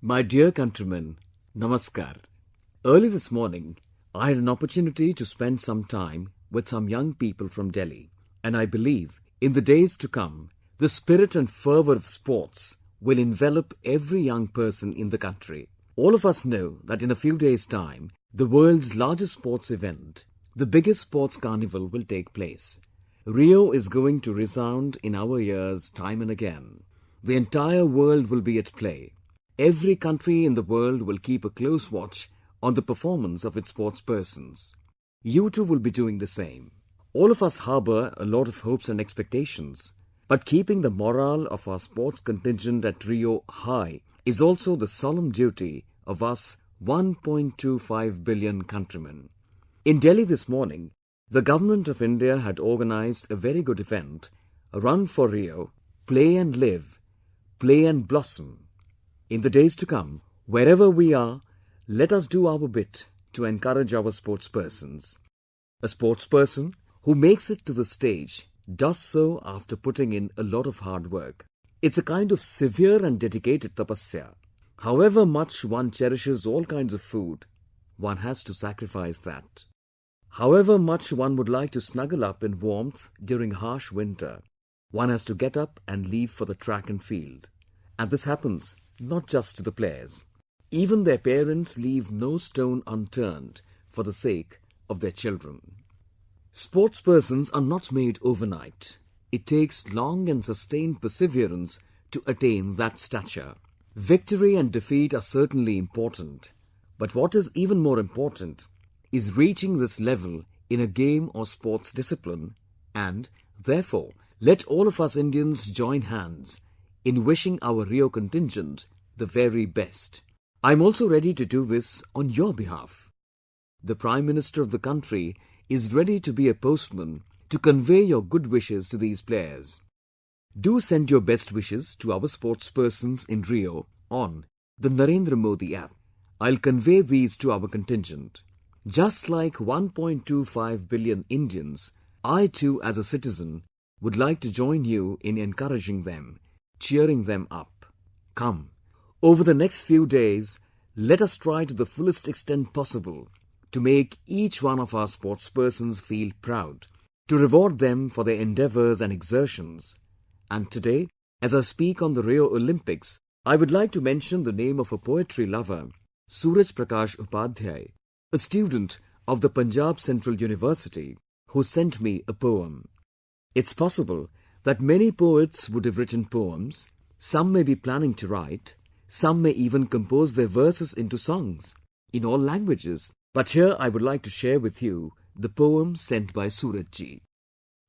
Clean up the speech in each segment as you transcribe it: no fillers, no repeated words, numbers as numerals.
My dear countrymen, Namaskar. Early this morning, I had an opportunity to spend some time with some young people from Delhi, and I believe in the days to come, the spirit and fervour of sports will envelop every young person in the country. All of us know that in a few days' time, the world's largest sports event, the biggest sports carnival will take place. Rio is going to resound in our ears time and again. The entire world will be at play. Every country in the world will keep a close watch on the performance of its sportspersons. You too will be doing the same. All of us harbour a lot of hopes and expectations, but keeping the morale of our sports contingent at Rio high is also the solemn duty of us 1.25 billion countrymen. In Delhi this morning, the Government of India had organised a very good event, a Run for Rio, Play and Live, Play and Blossom. In the days to come, wherever we are, let us do our bit to encourage our sportspersons. A sportsperson who makes it to the stage does so after putting in a lot of hard work. It's a kind of severe and dedicated tapasya. However much one cherishes all kinds of food, one has to sacrifice that. However much one would like to snuggle up in warmth during harsh winter, one has to get up and leave for the track and field. And this happens not just to the players. Even their parents leave no stone unturned for the sake of their children. Sportspersons are not made overnight. It takes long and sustained perseverance to attain that stature. Victory and defeat are certainly important, but what is even more important is reaching this level in a game or sports discipline, and, therefore, let all of us Indians join hands in wishing our Rio contingent the very best. I am also ready to do this on your behalf. The Prime Minister of the country is ready to be a postman to convey your good wishes to these players. Do send your best wishes to our sportspersons in Rio on the Narendra Modi app. I'll convey these to our contingent. Just like 1.25 billion Indians, I too as a citizen would like to join you in encouraging them, cheering them up. Come, over the next few days, let us try to the fullest extent possible to make each one of our sportspersons feel proud, to reward them for their endeavours and exertions. And today, as I speak on the Rio Olympics, I would like to mention the name of a poetry lover, Suraj Prakash Upadhyay, a student of the Punjab Central University, who sent me a poem. It's possible that many poets would have written poems, some may be planning to write, some may even compose their verses into songs, in all languages. But here I would like to share with you the poem sent by Surajji.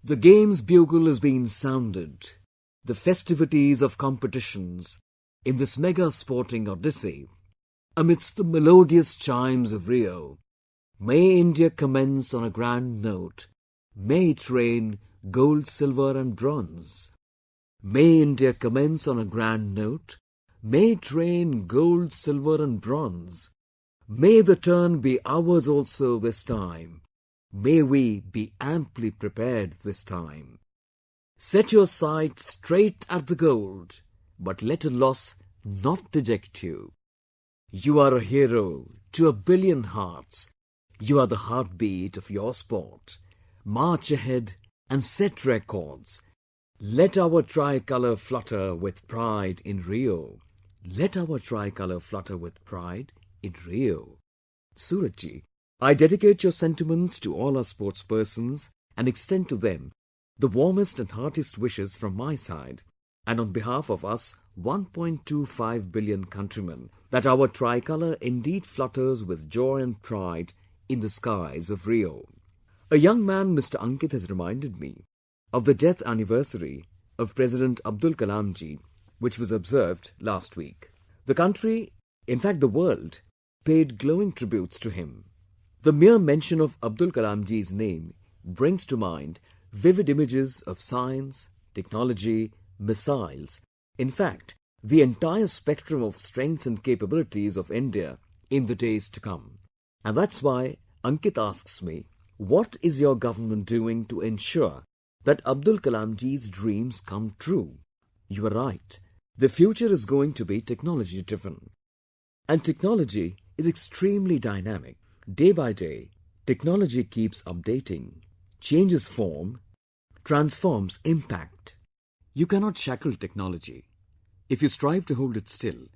The game's bugle has been sounded, the festivities of competitions, in this mega sporting odyssey. Amidst the melodious chimes of Rio, may India commence on a grand note, may it rain gold, silver and bronze. May India commence on a grand note, may it rain gold, silver and bronze. May the turn be ours also this time, may we be amply prepared this time. Set your sight straight at the gold, but let a loss not deject you. You are a hero to a billion hearts, you are the heartbeat of your sport. March ahead and set records. Let our tricolour flutter with pride in Rio. Let our tricolour flutter with pride in Rio. Surajji, I dedicate your sentiments to all our sportspersons and extend to them the warmest and heartiest wishes from my side and on behalf of us 1.25 billion countrymen that our tricolour indeed flutters with joy and pride in the skies of Rio. A young man, Mr. Ankit, has reminded me of the death anniversary of President Abdul Kalam ji, which was observed last week. The country, in fact the world, paid glowing tributes to him. The mere mention of Abdul Kalam ji's name brings to mind vivid images of science, technology, missiles, in fact, the entire spectrum of strengths and capabilities of India in the days to come. And that's why Ankit asks me, what is your government doing to ensure that Abdul Kalam ji's dreams come true? You are right. The future is going to be technology driven. And technology is extremely dynamic. Day by day, technology keeps updating, changes form, transforms impact. You cannot shackle technology. If you strive to hold it still,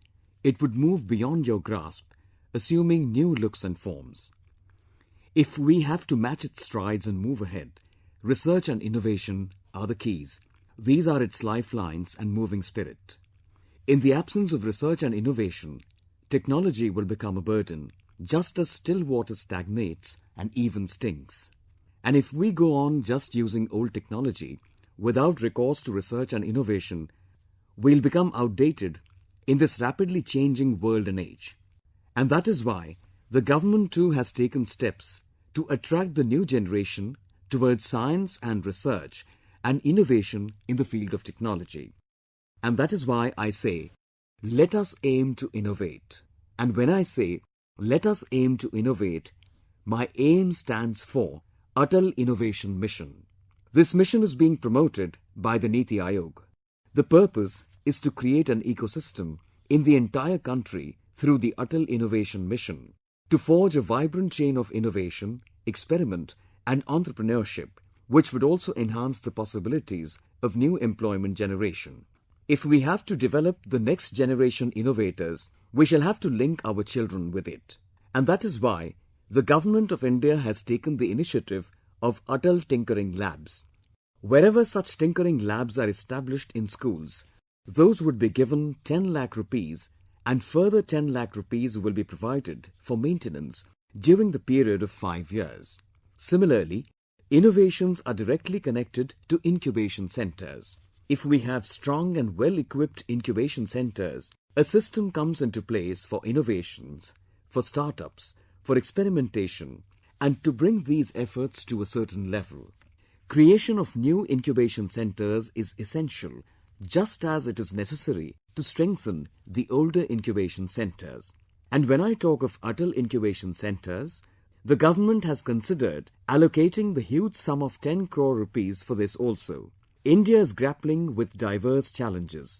it would move beyond your grasp, assuming new looks and forms. If we have to match its strides and move ahead, research and innovation are the keys. These are its lifelines and moving spirit. In the absence of research and innovation, technology will become a burden, just as still water stagnates and even stinks. And if we go on just using old technology without recourse to research and innovation, we'll become outdated in this rapidly changing world and age. And that is why the government too has taken steps to attract the new generation towards science and research and innovation in the field of technology. And that is why I say, let us aim to innovate. And when I say, let us aim to innovate, my aim stands for Atal Innovation Mission. This mission is being promoted by the Niti Aayog. The purpose is to create an ecosystem in the entire country through the Atal Innovation Mission, to forge a vibrant chain of innovation, experiment and entrepreneurship, which would also enhance the possibilities of new employment generation. If we have to develop the next generation innovators, we shall have to link our children with it. And that is why the Government of India has taken the initiative of Atal Tinkering Labs. Wherever such tinkering labs are established in schools, those would be given 10 lakh rupees and further 10 lakh rupees will be provided for maintenance during the period of 5 years. Similarly, innovations are directly connected to incubation centers. If we have strong and well-equipped incubation centers, a system comes into place for innovations, for startups, for experimentation, and to bring these efforts to a certain level. Creation of new incubation centers is essential, just as it is necessary to strengthen the older incubation centers. And when I talk of Atal Incubation Centers, the government has considered allocating the huge sum of 10 crore rupees for this also. India is grappling with diverse challenges.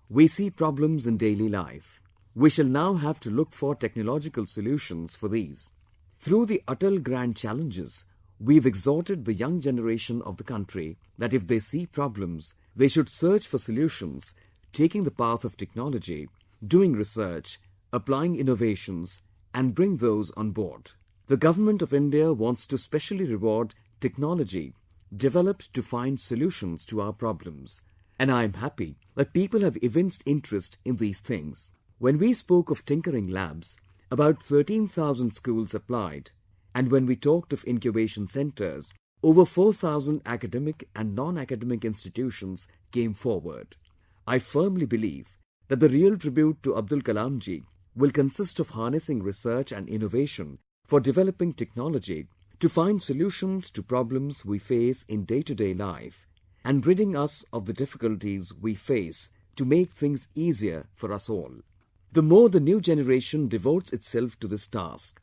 We see problems in daily life. We shall now have to look for technological solutions for these. Through the Atal Grand Challenges, we've exhorted the young generation of the country that if they see problems, they should search for solutions, taking the path of technology, doing research, applying innovations, and bring those on board. The Government of India wants to specially reward technology developed to find solutions to our problems. And I am happy that people have evinced interest in these things. When we spoke of tinkering labs, about 13,000 schools applied, and when we talked of incubation centers, over 4,000 academic and non-academic institutions came forward. I firmly believe that the real tribute to Abdul Kalam ji will consist of harnessing research and innovation for developing technology to find solutions to problems we face in day-to-day life and ridding us of the difficulties we face to make things easier for us all. The more the new generation devotes itself to this task,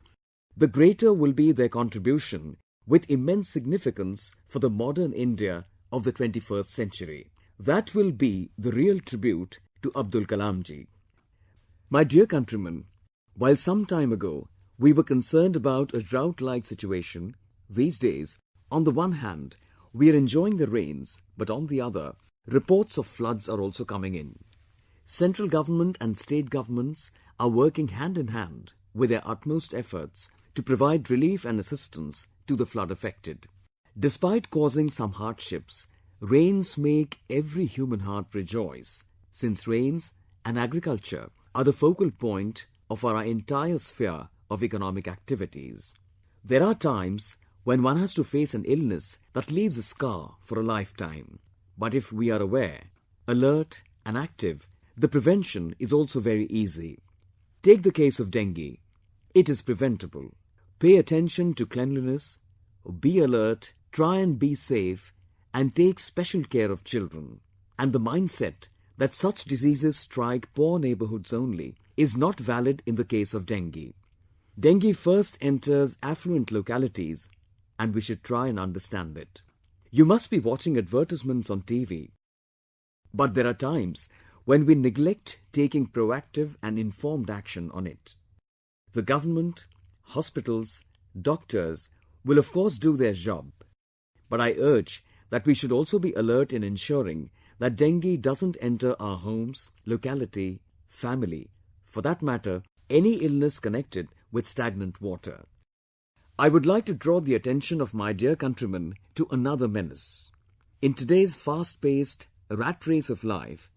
the greater will be their contribution with immense significance for the modern India of the 21st century. That will be the real tribute to Abdul Kalam ji. My dear countrymen, while some time ago we were concerned about a drought-like situation, these days, on the one hand, we are enjoying the rains, but on the other, reports of floods are also coming in. Central government and state governments are working hand in hand with their utmost efforts to provide relief and assistance to the flood-affected. Despite causing some hardships, rains make every human heart rejoice, since rains and agriculture are the focal point of our entire sphere of economic activities. There are times when one has to face an illness that leaves a scar for a lifetime. But if we are aware, alert and active, the prevention is also very easy. Take the case of dengue. It is preventable. Pay attention to cleanliness, be alert, try and be safe, and take special care of children. And the mindset that such diseases strike poor neighborhoods only is not valid in the case of dengue. Dengue first enters affluent localities, and we should try and understand it. You must be watching advertisements on TV, but there are times when we neglect taking proactive and informed action on it. The government, hospitals, doctors will of course do their job, but I urge that we should also be alert in ensuring that dengue doesn't enter our homes, locality, family, for that matter, any illness connected with stagnant water. I would like to draw the attention of my dear countrymen to another menace. In today's fast-paced rat race of life,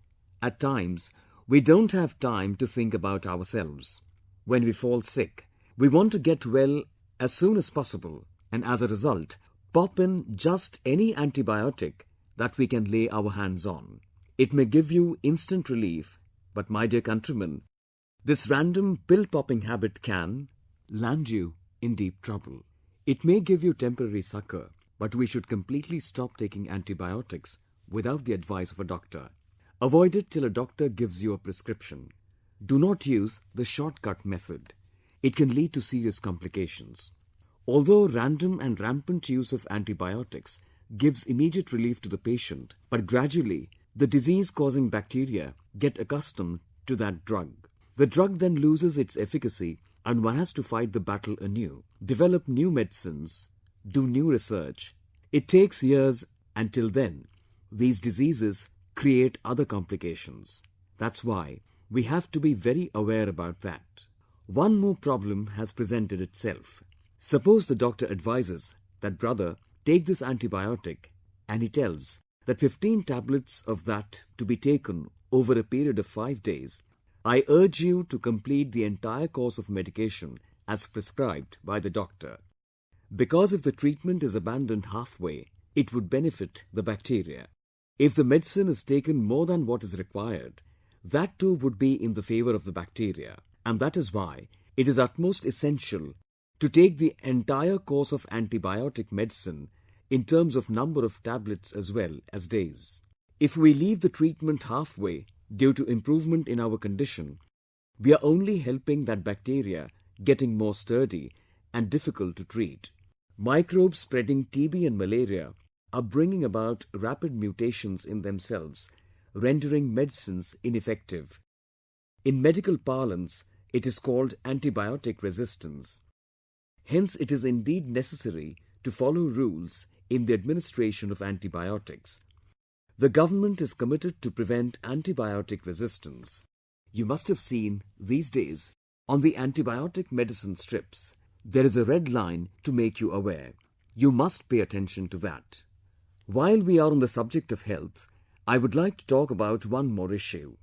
at times we don't have time to think about ourselves. When we fall sick, we want to get well as soon as possible, and as a result, pop in just any antibiotic that we can lay our hands on. It may give you instant relief, but my dear countrymen, this random pill-popping habit can land you in deep trouble. It may give you temporary succor, but we should completely stop taking antibiotics without the advice of a doctor. Avoid it till a doctor gives you a prescription. Do not use the shortcut method. It can lead to serious complications. Although random and rampant use of antibiotics gives immediate relief to the patient, but gradually the disease-causing bacteria get accustomed to that drug. The drug then loses its efficacy and one has to fight the battle anew, develop new medicines, do new research. It takes years, and till then, these diseases create other complications. That's why we have to be very aware about that. One more problem has presented itself. Suppose the doctor advises that, brother, take this antibiotic, and he tells that 15 tablets of that to be taken over a period of 5 days. I urge you to complete the entire course of medication as prescribed by the doctor. Because if the treatment is abandoned halfway, it would benefit the bacteria. If the medicine is taken more than what is required, that too would be in the favor of the bacteria. And that is why it is utmost essential to take the entire course of antibiotic medicine in terms of number of tablets as well as days. If we leave the treatment halfway due to improvement in our condition, we are only helping that bacteria getting more sturdy and difficult to treat. Microbes spreading TB and malaria are bringing about rapid mutations in themselves, rendering medicines ineffective. In medical parlance, it is called antibiotic resistance. Hence, it is indeed necessary to follow rules in the administration of antibiotics. The government is committed to prevent antibiotic resistance. You must have seen these days on the antibiotic medicine strips, there is a red line to make you aware. You must pay attention to that. While we are on the subject of health, I would like to talk about one more issue.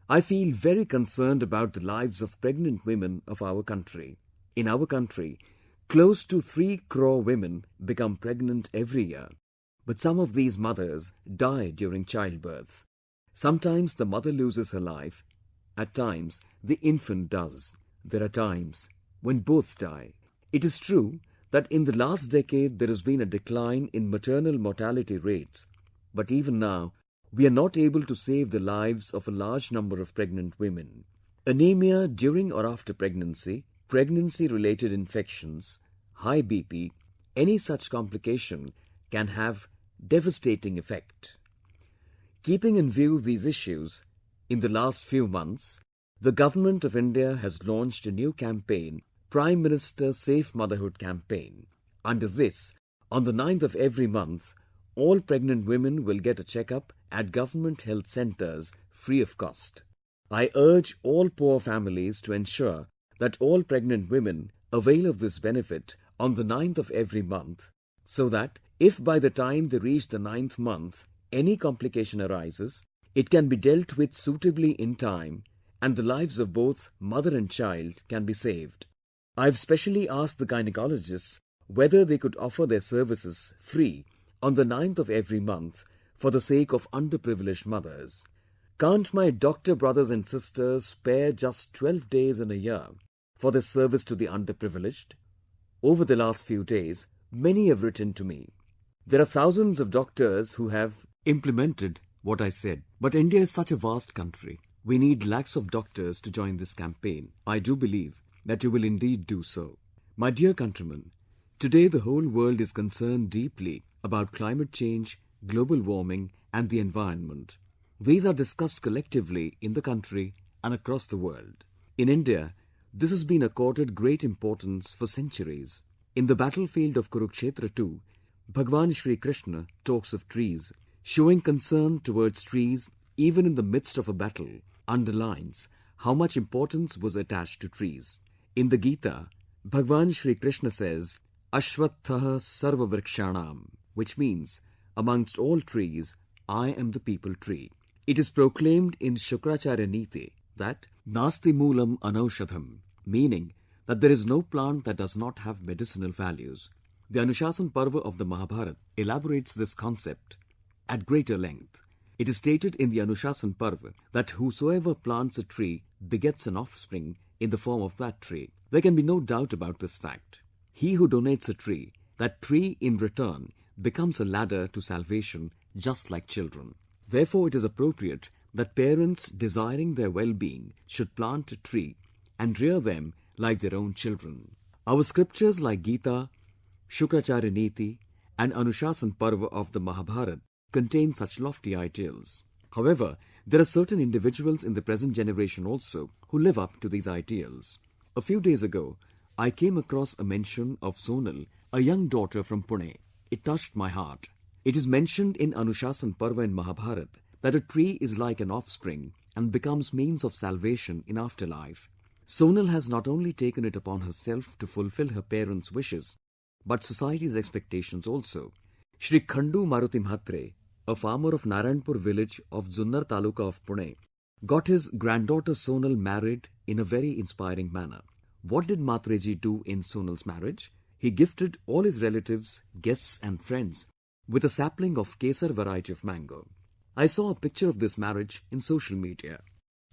I feel very concerned about the lives of pregnant women of our country. In our country, close to 3 crore women become pregnant every year. But some of these mothers die during childbirth. Sometimes the mother loses her life. At times, the infant does. There are times when both die. It is true that in the last decade there has been a decline in maternal mortality rates. But even now, we are not able to save the lives of a large number of pregnant women. Anemia during or after pregnancy, pregnancy-related infections, high BP, any such complication can have devastating effect. Keeping in view these issues, in the last few months, the Government of India has launched a new campaign, Prime Minister Safe Motherhood Campaign. Under this, on the 9th of every month, all pregnant women will get a checkup at government health centers free of cost. I urge all poor families to ensure that all pregnant women avail of this benefit on the 9th of every month, so that if by the time they reach the 9th month, any complication arises, it can be dealt with suitably in time and the lives of both mother and child can be saved. I have specially asked the gynecologists whether they could offer their services free on the 9th of every month for the sake of underprivileged mothers. Can't my doctor brothers and sisters spare just 12 days in a year for this service to the underprivileged? Over the last few days, many have written to me. There are thousands of doctors who have implemented what I said. But India is such a vast country. We need lakhs of doctors to join this campaign. I do believe that you will indeed do so. My dear countrymen, today the whole world is concerned deeply about climate change, global warming and the environment. These are discussed collectively in the country and across the world. In India, this has been accorded great importance for centuries. In the battlefield of Kurukshetra too, Bhagwan Shri Krishna talks of trees. Showing concern towards trees even in the midst of a battle underlines how much importance was attached to trees. In the Gita, Bhagwan Shri Krishna says, Ashwatthah sarva vrikshanam, which means, amongst all trees, I am the people tree. It is proclaimed in Shukracharya Niti that Nasti Moolam Anaushadham, meaning that there is no plant that does not have medicinal values. The Anushasan Parva of the Mahabharata elaborates this concept at greater length. It is stated in the Anushasan Parva that whosoever plants a tree begets an offspring in the form of that tree. There can be no doubt about this fact. He who donates a tree, that tree in return becomes a ladder to salvation, just like children. Therefore, it is appropriate that parents desiring their well-being should plant a tree and rear them like their own children. Our scriptures like Gita, Shukracharya Niti and Anushasan Parva of the Mahabharata contain such lofty ideals. However, there are certain individuals in the present generation also who live up to these ideals. A few days ago, I came across a mention of Sonal, a young daughter from Pune. It touched my heart. It is mentioned in Anushasan Parva in Mahabharata that a tree is like an offspring and becomes means of salvation in afterlife. Sonal has not only taken it upon herself to fulfill her parents' wishes, but society's expectations also. Shri Khandu Maruti Mhatre, a farmer of Narayanpur village of Zunnar Taluka of Pune, got his granddaughter Sonal married in a very inspiring manner. What did Matreji do in Sonal's marriage? He gifted all his relatives, guests and friends with a sapling of Kesar variety of mango. I saw a picture of this marriage in social media.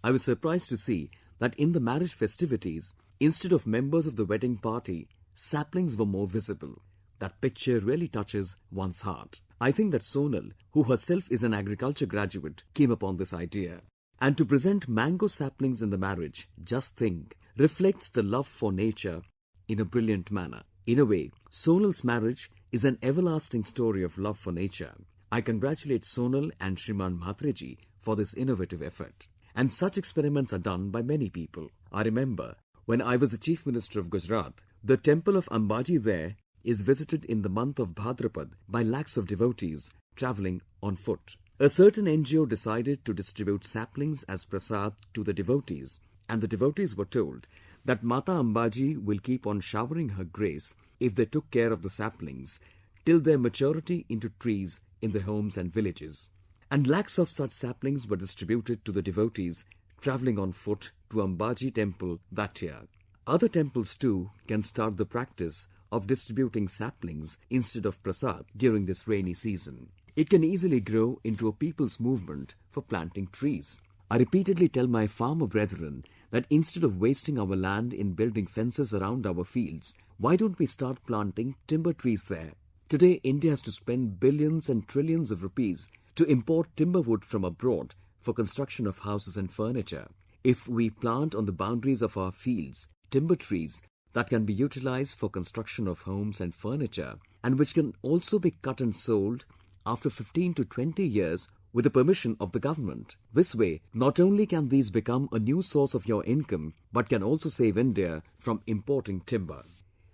I was surprised to see that in the marriage festivities, instead of members of the wedding party, saplings were more visible. That picture really touches one's heart. I think that Sonal, who herself is an agriculture graduate, came upon this idea. And to present mango saplings in the marriage, just think, reflects the love for nature in a brilliant manner. In a way, Sonal's marriage is an everlasting story of love for nature. I congratulate Sonal and Shriman Mhatreji for this innovative effort. And such experiments are done by many people. I remember, when I was the Chief Minister of Gujarat, the temple of Ambaji there is visited in the month of Bhadrapad by lakhs of devotees travelling on foot. A certain NGO decided to distribute saplings as prasad to the devotees, and the devotees were told that Mata Ambaji will keep on showering her grace if they took care of the saplings till their maturity into trees in their homes and villages. And lakhs of such saplings were distributed to the devotees travelling on foot to Ambaji temple that year. Other temples too can start the practice of distributing saplings instead of prasad during this rainy season. It can easily grow into a people's movement for planting trees. I repeatedly tell my farmer brethren that instead of wasting our land in building fences around our fields, why don't we start planting timber trees there? Today, India has to spend billions and trillions of rupees to import timber wood from abroad for construction of houses and furniture. If we plant on the boundaries of our fields timber trees that can be utilized for construction of homes and furniture, and which can also be cut and sold after 15 to 20 years with the permission of the government. This way, not only can these become a new source of your income, but can also save India from importing timber.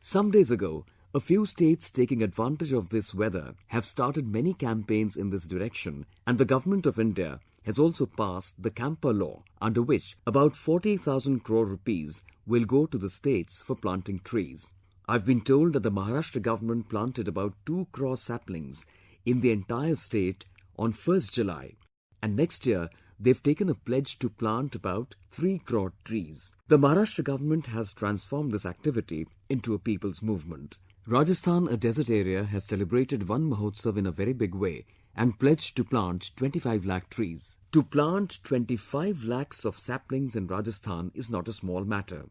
Some days ago, a few states taking advantage of this weather have started many campaigns in this direction, and the government of India has also passed the Camper law, under which about 40,000 crore rupees will go to the states for planting trees. I've been told that the Maharashtra government planted about 2 crore saplings in the entire state on 1st July, and next year they've taken a pledge to plant about 3 crore trees. The Maharashtra government has transformed this activity into a people's movement. Rajasthan, a desert area, has celebrated Van Mahotsav in a very big way and pledged to plant 25 lakh trees. To plant 25 lakhs of saplings in Rajasthan is not a small matter.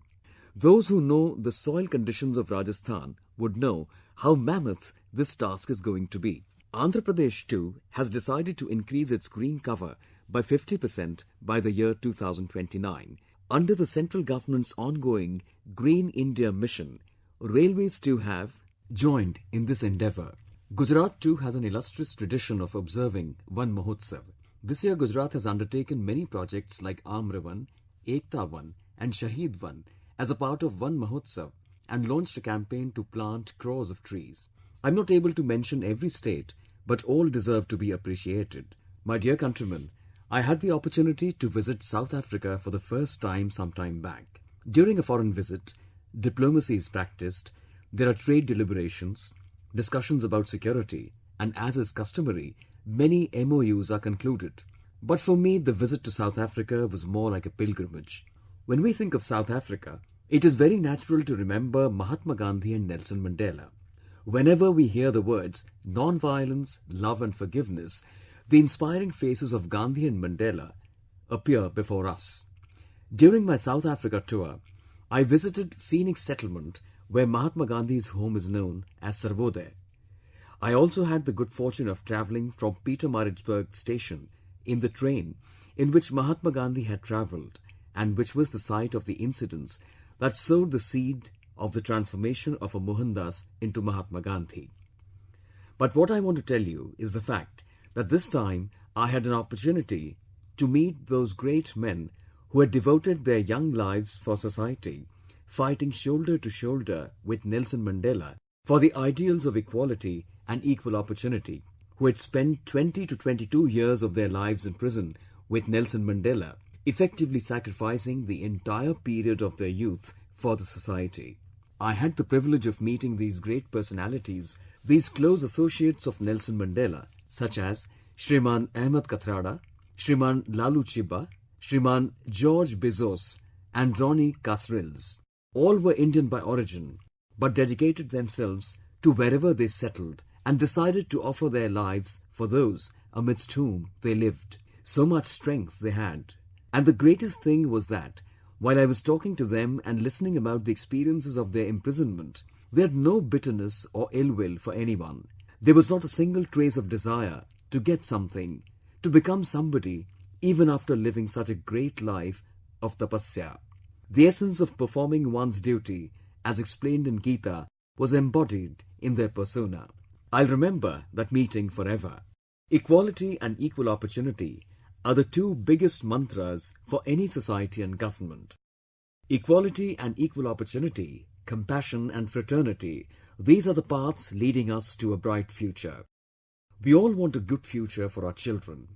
Those who know the soil conditions of Rajasthan would know how mammoth this task is going to be. Andhra Pradesh too has decided to increase its green cover by 50% by the year 2029. Under the central government's ongoing Green India mission, railways too have joined in this endeavour. Gujarat too has an illustrious tradition of observing Van Mahotsav. This year Gujarat has undertaken many projects like Amravan, Ekta Van and Shaheed Van as a part of Van Mahotsav and launched a campaign to plant crores of trees. I'm not able to mention every state, but all deserve to be appreciated. My dear countrymen, I had the opportunity to visit South Africa for the first time some time back. During a foreign visit, diplomacy is practiced, there are trade deliberations, discussions about security, and as is customary, many MOUs are concluded. But for me, the visit to South Africa was more like a pilgrimage. When we think of South Africa, it is very natural to remember Mahatma Gandhi and Nelson Mandela. Whenever we hear the words non-violence, love and forgiveness, the inspiring faces of Gandhi and Mandela appear before us. During my South Africa tour, I visited Phoenix Settlement, where Mahatma Gandhi's home is known as Sarvodaya. I also had the good fortune of travelling from Pietermaritzburg station in the train in which Mahatma Gandhi had travelled and which was the site of the incidents that sowed the seed of the transformation of a Mohandas into Mahatma Gandhi. But what I want to tell you is the fact that this time I had an opportunity to meet those great men who had devoted their young lives for society, fighting shoulder to shoulder with Nelson Mandela for the ideals of equality and equal opportunity, who had spent 20 to 22 years of their lives in prison with Nelson Mandela, effectively sacrificing the entire period of their youth for the society. I had the privilege of meeting these great personalities, these close associates of Nelson Mandela, such as Shriman Ahmed Kathrada, Shriman Lalu Chiba, Shriman George Bezos and Ronnie Kasrils. All were Indian by origin, but dedicated themselves to wherever they settled and decided to offer their lives for those amidst whom they lived. So much strength they had. And the greatest thing was that, while I was talking to them and listening about the experiences of their imprisonment, they had no bitterness or ill will for anyone. There was not a single trace of desire to get something, to become somebody, even after living such a great life of tapasya. The essence of performing one's duty, as explained in Gita, was embodied in their persona. I'll remember that meeting forever. Equality and equal opportunity are the two biggest mantras for any society and government. Equality and equal opportunity, compassion and fraternity, these are the paths leading us to a bright future. We all want a good future for our children.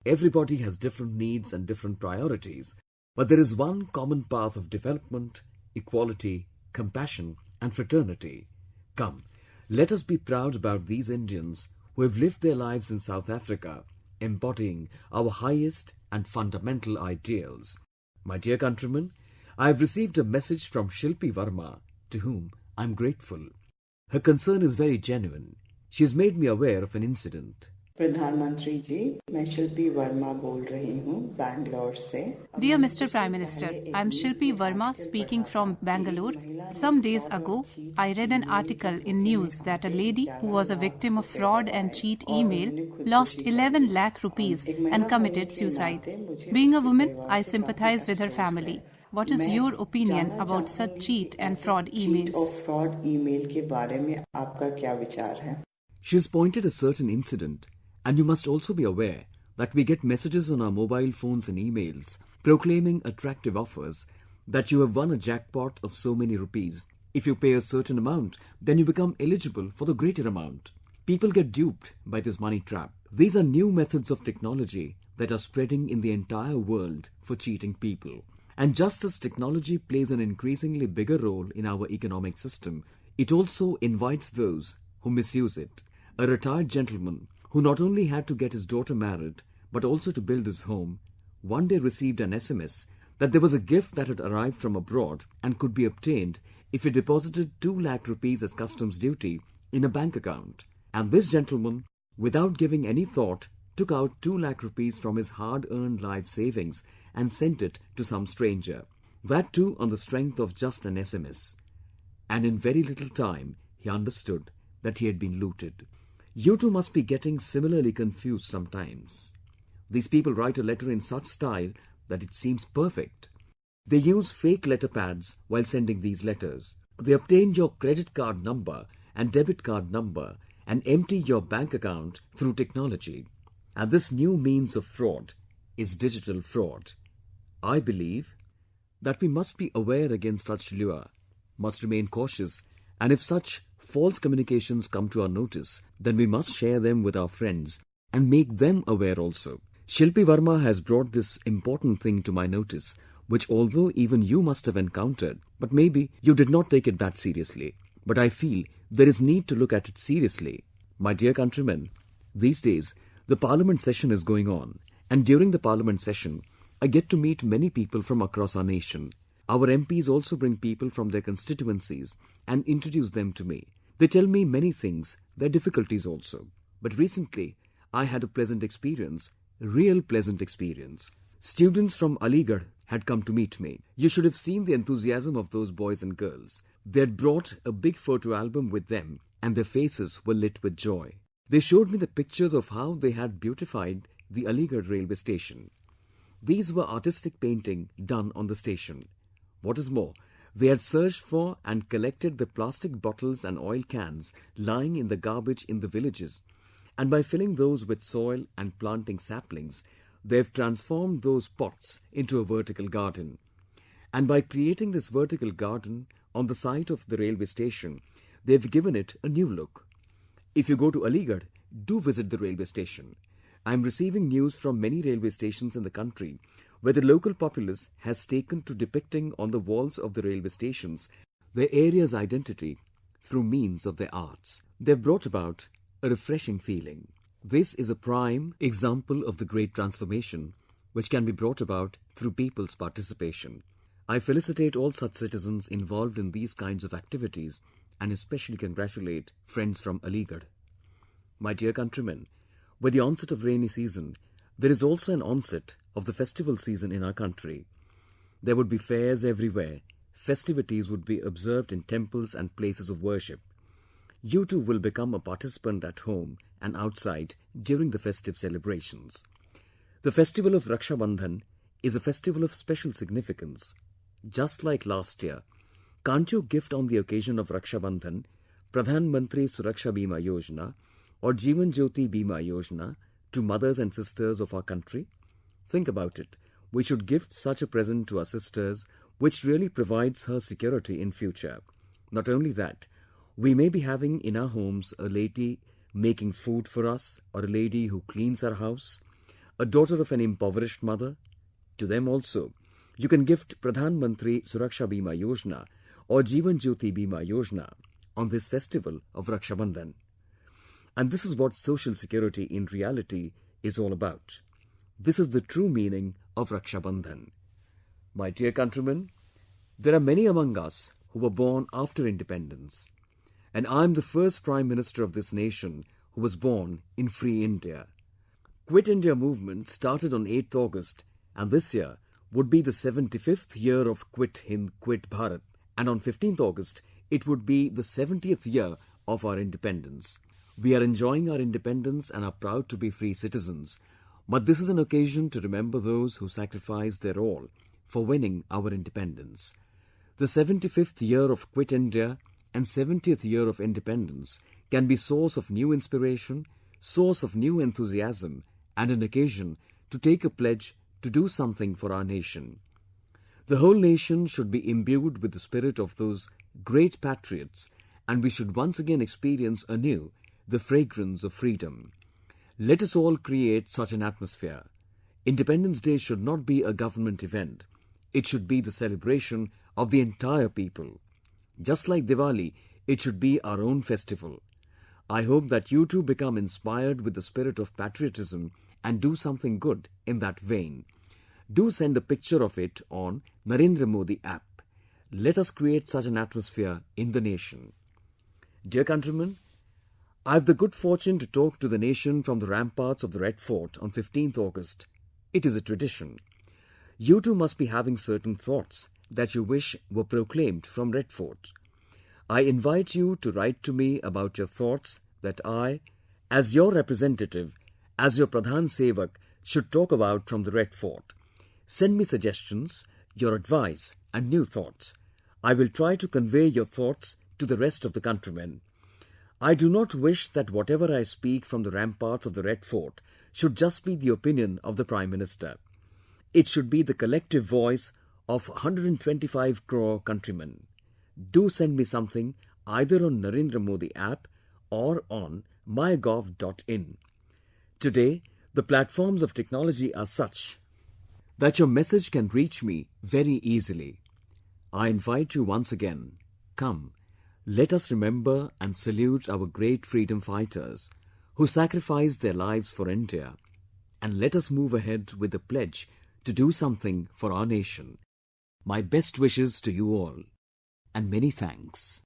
Everybody has different needs and different priorities, but there is one common path of development, equality, compassion and fraternity. Come, let us be proud about these Indians who have lived their lives in South Africa, embodying our highest and fundamental ideals. My dear countrymen, I have received a message from Shilpi Verma, to whom I am grateful. Her concern is very genuine. She has made me aware of an incident. प्रधानमंत्री जी, मैं शिल्पी वर्मा बोल रही हूँ बैंगलोर से. Dear Mr. Prime Minister, I am Shilpi Verma speaking from Bangalore. Some days ago, I read an article in news that a lady who was a victim of fraud and cheat email lost 11 lakh rupees and committed suicide. Being a woman, I sympathize with her family. What is your opinion about such cheat and fraud emails? She has pointed a certain incident, and you must also be aware that we get messages on our mobile phones and emails proclaiming attractive offers that you have won a jackpot of so many rupees. If you pay a certain amount, then you become eligible for the greater amount. People get duped by this money trap. These are new methods of technology that are spreading in the entire world for cheating people. And just as technology plays an increasingly bigger role in our economic system, it also invites those who misuse it. A retired gentleman who not only had to get his daughter married, but also to build his home, one day received an SMS that there was a gift that had arrived from abroad and could be obtained if he deposited 2 lakh rupees as customs duty in a bank account. And this gentleman, without giving any thought, took out 2 lakh rupees from his hard-earned life savings and sent it to some stranger. That too on the strength of just an SMS. And in very little time, he understood that he had been looted. You too must be getting similarly confused sometimes. These people write a letter in such style that it seems perfect. They use fake letter pads while sending these letters. They obtain your credit card number and debit card number and empty your bank account through technology. And this new means of fraud is digital fraud. I believe that we must be aware against such lure, must remain cautious, and if such false communications come to our notice, then we must share them with our friends and make them aware also. Shilpi Verma has brought this important thing to my notice, which although even you must have encountered, but maybe you did not take it that seriously. But I feel there is need to look at it seriously. My dear countrymen, these days the Parliament session is going on, and during the Parliament session, I get to meet many people from across our nation. Our MPs also bring people from their constituencies and introduce them to me. They tell me many things, their difficulties also. But recently, I had a pleasant experience, real pleasant experience. Students from Aligarh had come to meet me. You should have seen the enthusiasm of those boys and girls. They had brought a big photo album with them and their faces were lit with joy. They showed me the pictures of how they had beautified the Aligarh railway station. These were artistic painting done on the station. What is more, they had searched for and collected the plastic bottles and oil cans lying in the garbage in the villages, and by filling those with soil and planting saplings, they have transformed those pots into a vertical garden. And by creating this vertical garden on the site of the railway station, they have given it a new look. If you go to Aligarh, do visit the railway station. I am receiving news from many railway stations in the country where the local populace has taken to depicting on the walls of the railway stations their area's identity through means of their arts. They have brought about a refreshing feeling. This is a prime example of the great transformation which can be brought about through people's participation. I felicitate all such citizens involved in these kinds of activities and especially congratulate friends from Aligarh. My dear countrymen, with the onset of rainy season, there is also an onset of the festival season in our country. There would be fairs everywhere, festivities would be observed in temples and places of worship. You too will become a participant at home and outside during the festive celebrations. The festival of Raksha Bandhan is a festival of special significance. Just like last year, can't you gift on the occasion of Raksha Bandhan Pradhan Mantri Suraksha Bima Yojana or Jeevan Jyoti Bima Yojana to mothers and sisters of our country? Think about it. We should gift such a present to our sisters which really provides her security in future. Not only that, we may be having in our homes a lady making food for us or a lady who cleans our house, a daughter of an impoverished mother. To them also, you can gift Pradhan Mantri Suraksha Bima Yojana or Jeevan Jyoti Bima Yojana on this festival of Raksha Bandhan. And this is what social security in reality is all about. This is the true meaning of Raksha Bandhan. My dear countrymen, there are many among us who were born after independence. And I am the first Prime Minister of this nation who was born in free India. Quit India movement started on 8th August and this year would be the 75th year of Quit Hind, Quit Bharat, and on 15th August it would be the 70th year of our independence. We are enjoying our independence and are proud to be free citizens, but this is an occasion to remember those who sacrificed their all for winning our independence. The 75th year of Quit India and 70th year of independence can be source of new inspiration, source of new enthusiasm, and an occasion to take a pledge to do something for our nation. The whole nation should be imbued with the spirit of those great patriots, and we should once again experience anew the fragrance of freedom. Let us all create such an atmosphere. Independence Day should not be a government event. It should be the celebration of the entire people. Just like Diwali, it should be our own festival. I hope that you too become inspired with the spirit of patriotism and do something good in that vein. Do send a picture of it on Narendra Modi app. Let us create such an atmosphere in the nation. Dear countrymen, I have the good fortune to talk to the nation from the ramparts of the Red Fort on 15th August. It is a tradition. You too must be having certain thoughts that you wish were proclaimed from Red Fort. I invite you to write to me about your thoughts that I, as your representative, as your Pradhan Sevak, should talk about from the Red Fort. Send me suggestions, your advice and new thoughts. I will try to convey your thoughts to the rest of the countrymen. I do not wish that whatever I speak from the ramparts of the Red Fort should just be the opinion of the Prime Minister. It should be the collective voice of 125 crore countrymen. Do send me something either on Narendra Modi app or on mygov.in. Today, the platforms of technology are such that your message can reach me very easily. I invite you once again, come, let us remember and salute our great freedom fighters who sacrificed their lives for India, and let us move ahead with the pledge to do something for our nation. My best wishes to you all, and many thanks.